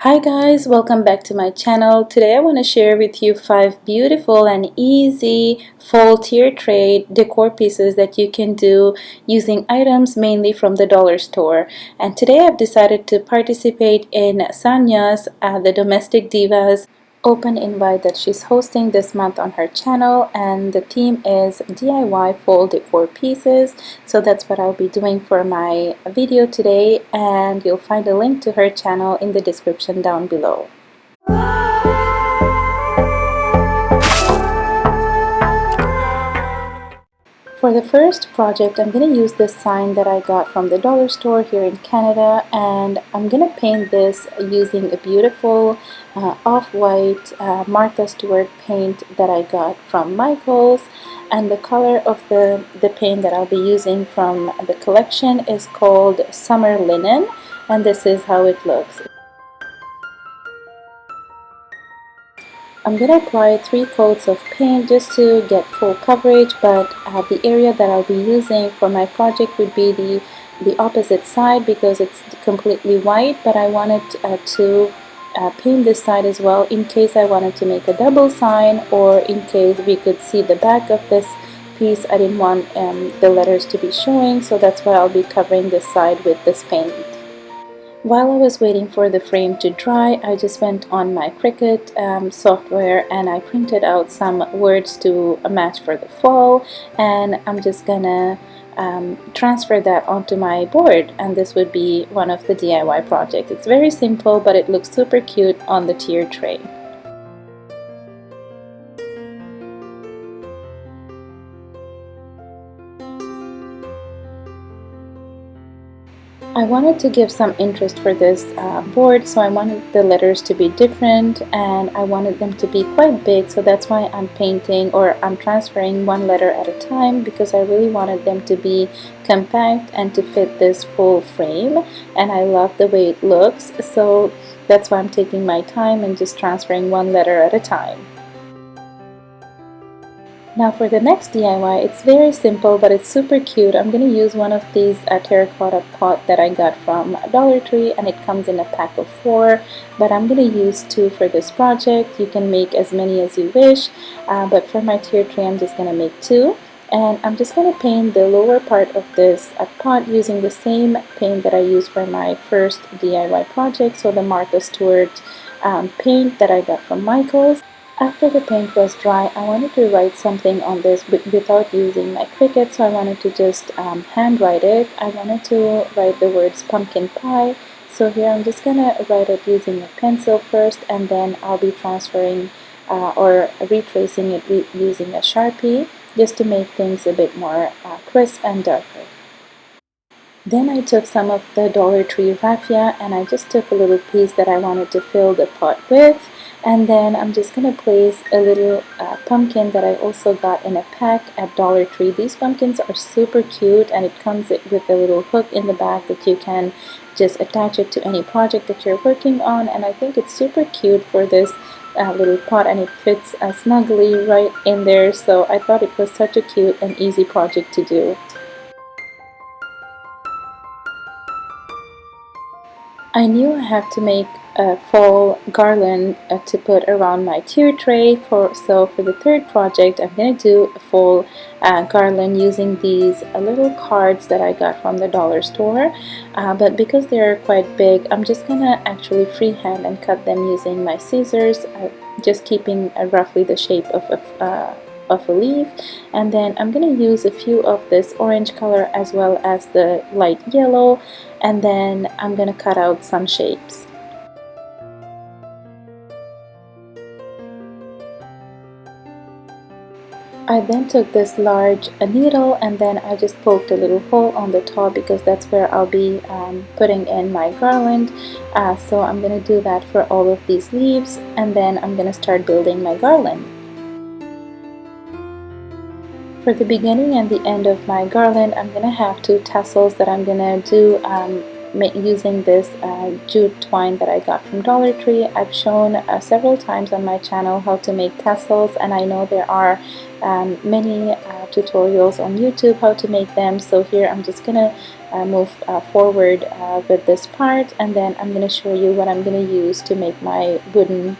Hi guys, welcome back to my channel. Today I want to share with you 5 beautiful and easy fall tier tray decor pieces that you can do using items mainly from the dollar store. And today I've decided to participate in Sanja's, the Domestic Divas open invite that she's hosting this month on her channel, and the theme is DIY fall decor pieces. So that's what I'll be doing for my video today, and you'll find a link to her channel in the description down below. For the first project, I'm going to use this sign that I got from the dollar store here in Canada, and I'm going to paint this using a beautiful off-white Martha Stewart paint that I got from Michael's. And the color of the paint that I'll be using from the collection is called Summer Linen, and this is how it looks. I'm going to apply 3 coats of paint just to get full coverage, but the area that I'll be using for my project would be the opposite side because it's completely white, but I wanted to paint this side as well in case I wanted to make a double sign, or in case we could see the back of this piece. I didn't want the letters to be showing, so that's why I'll be covering this side with this paint. While I was waiting for the frame to dry, I just went on my Cricut software and I printed out some words to match for the fall, and I'm just gonna transfer that onto my board, and this would be one of the DIY projects. It's very simple, but it looks super cute on the tier tray. I wanted to give some interest for this board, so I wanted the letters to be different and I wanted them to be quite big, so that's why I'm painting, or I'm transferring one letter at a time, because I really wanted them to be compact and to fit this full frame, and I love the way it looks, so that's why I'm taking my time and just transferring one letter at a time. Now for the next DIY, it's very simple but it's super cute. I'm going to use one of these terracotta pot that I got from Dollar Tree, and it comes in a pack of 4, but I'm going to use 2 for this project. You can make as many as you wish, but for my tier tray I'm just going to make 2. And I'm just going to paint the lower part of this pot using the same paint that I used for my first DIY project, so the Martha Stewart paint that I got from Michael's. After the paint was dry, I wanted to write something on this without using my Cricut, so I wanted to just handwrite it. I wanted to write the words pumpkin pie, so here I'm just gonna write it using a pencil first, and then I'll be transferring or retracing it using a Sharpie just to make things a bit more crisp and darker. Then I took some of the Dollar Tree raffia and I just took a little piece that I wanted to fill the pot with, and then I'm just going to place a little pumpkin that I also got in a pack at Dollar Tree. These pumpkins are super cute, and it comes with a little hook in the back that you can just attach it to any project that you're working on, and I think it's super cute for this little pot, and it fits snugly right in there, so I thought it was such a cute and easy project to do. I knew I have to make a fall garland to put around my tier tray, so for the third project I'm going to do a fall garland using these little cards that I got from the dollar store, but because they're quite big, I'm just going to actually freehand and cut them using my scissors, just keeping roughly the shape of a leaf, and then I'm going to use a few of this orange color as well as the light yellow, and then I'm going to cut out some shapes. I then took this large needle and then I just poked a little hole on the top because that's where I'll be putting in my garland. So I'm going to do that for all of these leaves, and then I'm going to start building my garland. For the beginning and the end of my garland, I'm going to have 2 tassels that I'm going to do using this jute twine that I got from Dollar Tree. I've shown several times on my channel how to make tassels, and I know there are many tutorials on YouTube how to make them, so here I'm just gonna move forward with this part, and then I'm going to show you what I'm going to use to make my wooden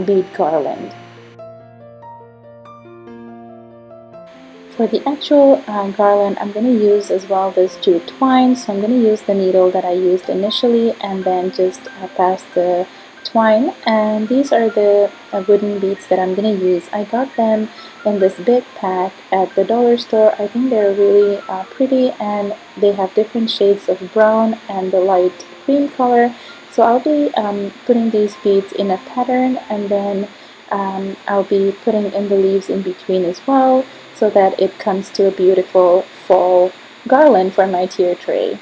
bead garland. For the actual garland, I'm going to use as well this jute twine. So I'm going to use the needle that I used initially and then just pass the twine. And these are the wooden beads that I'm going to use. I got them in this big pack at the dollar store. I think they're really pretty, and they have different shades of brown and the light cream color. So I'll be putting these beads in a pattern, and then I'll be putting in the leaves in between as well, so that it comes to a beautiful fall garland for my tier tray.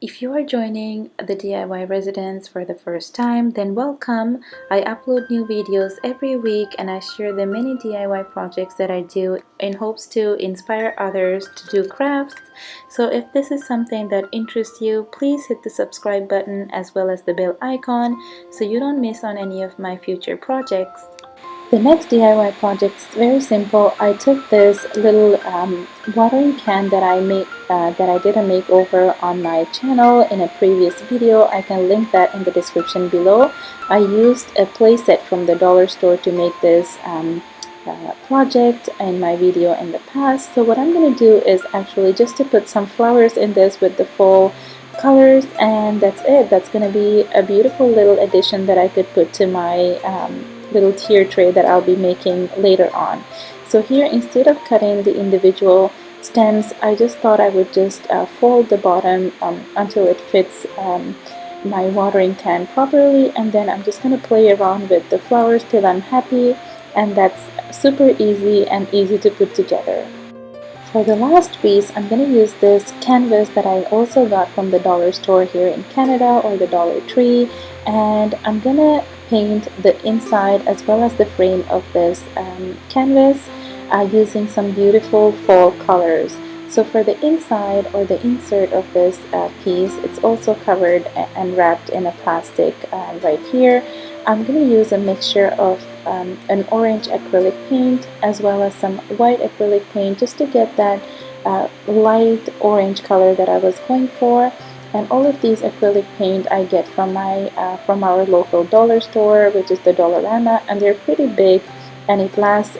If you are joining the DIY residence for the first time, then welcome. I upload new videos every week, and I share the many DIY projects that I do in hopes to inspire others to do crafts. So if this is something that interests you, please hit the subscribe button as well as the bell icon so you don't miss on any of my future projects. The next DIY project is very simple. I took this little watering can that I did a makeover on my channel in a previous video. I can link that in the description below. I used a playset from the dollar store to make this project in my video in the past. So what I'm going to do is actually just to put some flowers in this with the fall colors, and that's it. That's going to be a beautiful little addition that I could put to my little tier tray that I'll be making later on. So here, instead of cutting the individual stems, I just thought I would just fold the bottom until it fits my watering can properly, and then I'm just going to play around with the flowers till I'm happy, and that's super easy and easy to put together. For the last piece, I'm going to use this canvas that I also got from the dollar store here in Canada, or the Dollar Tree, and I'm going to paint the inside as well as the frame of this canvas using some beautiful fall colors. So for the inside, or the insert of this piece, it's also covered and wrapped in a plastic right here. I'm going to use a mixture of an orange acrylic paint as well as some white acrylic paint, just to get that light orange color that I was going for. And all of these acrylic paint I get from from our local dollar store, which is the Dollarama, and they're pretty big, and it lasts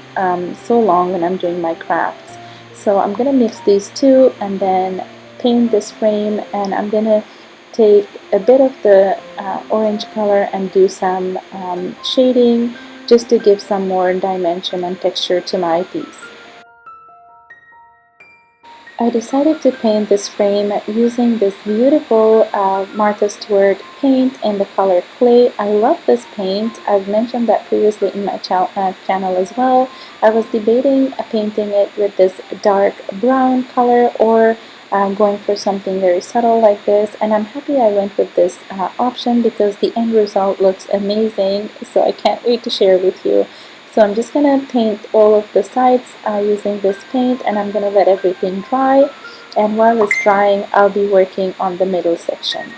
so long when I'm doing my crafts. So I'm gonna mix these two and then paint this frame, and I'm gonna take a bit of the orange color and do some shading, just to give some more dimension and texture to my piece. I decided to paint this frame using this beautiful Martha Stewart paint in the color clay. I love this paint. I've mentioned that previously in my channel as well. I was debating painting it with this dark brown color, or going for something very subtle like this, and I'm happy I went with this option because the end result looks amazing, so I can't wait to share with you. So I'm just going to paint all of the sides using this paint, and I'm going to let everything dry, and while it's drying I'll be working on the middle section.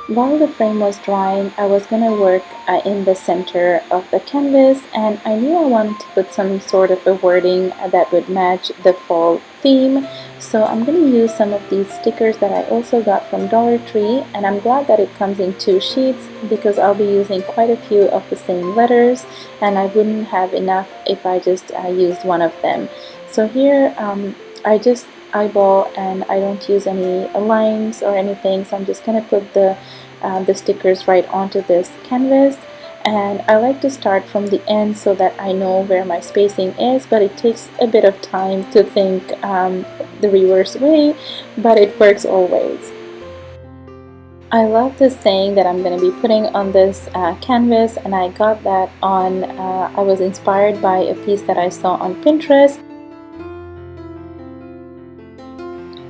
While the frame was drying, I was going to work in the center of the canvas, and I knew I wanted to put some sort of a wording that would match the fall theme. So I'm going to use some of these stickers that I also got from Dollar Tree, and I'm glad that it comes in 2 sheets because I'll be using quite a few of the same letters, and I wouldn't have enough if I just used one of them. So here I just eyeball, and I don't use any lines or anything, so I'm just going to put the stickers right onto this canvas. And I like to start from the end so that I know where my spacing is, but it takes a bit of time to think the reverse way, but it works always. I love this saying that I'm going to be putting on this canvas, and I got that on, I was inspired by a piece that I saw on Pinterest.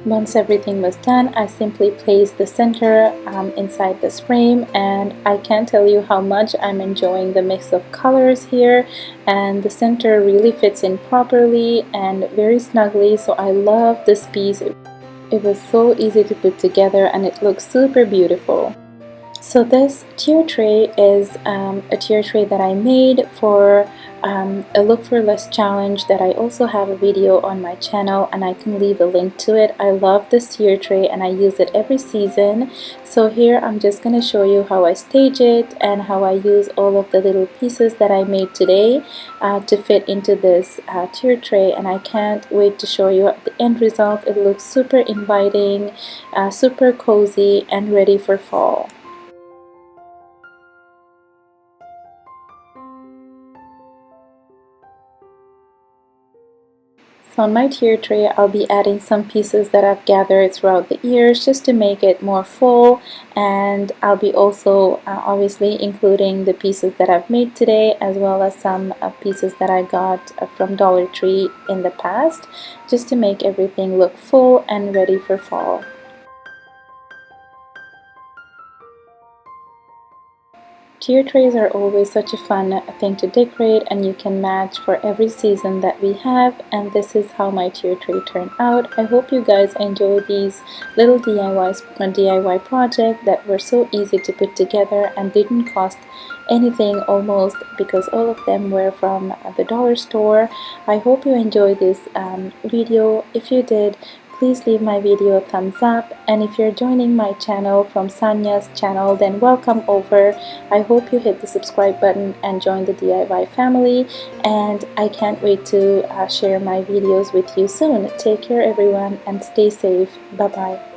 Once everything was done, I simply placed the center inside this frame, and I can't tell you how much I'm enjoying the mix of colors here, and the center really fits in properly and very snugly, so I love this piece. It was so easy to put together and it looks super beautiful. So this tier tray is a tier tray that I made for a Look for Less challenge that I also have a video on my channel, and I can leave a link to it. I love this tier tray and I use it every season. So here I'm just going to show you how I stage it and how I use all of the little pieces that I made today to fit into this tier tray, and I can't wait to show you the end result. It looks super inviting, super cozy, and ready for fall. So on my tier tray, I'll be adding some pieces that I've gathered throughout the years just to make it more full, and I'll be also obviously including the pieces that I've made today, as well as some pieces that I got from Dollar Tree in the past, just to make everything look full and ready for fall. Tier trays are always such a fun thing to decorate, and you can match for every season that we have, and this is how my tier tray turned out. I hope you guys enjoy these little DIY project that were so easy to put together and didn't cost anything almost, because all of them were from the dollar store. I hope you enjoyed this video. If you did, please leave my video a thumbs up, and if you're joining my channel from Sanja's channel, then welcome over. I hope you hit the subscribe button and join the DIY family, and I can't wait to share my videos with you soon. Take care everyone and stay safe. Bye bye.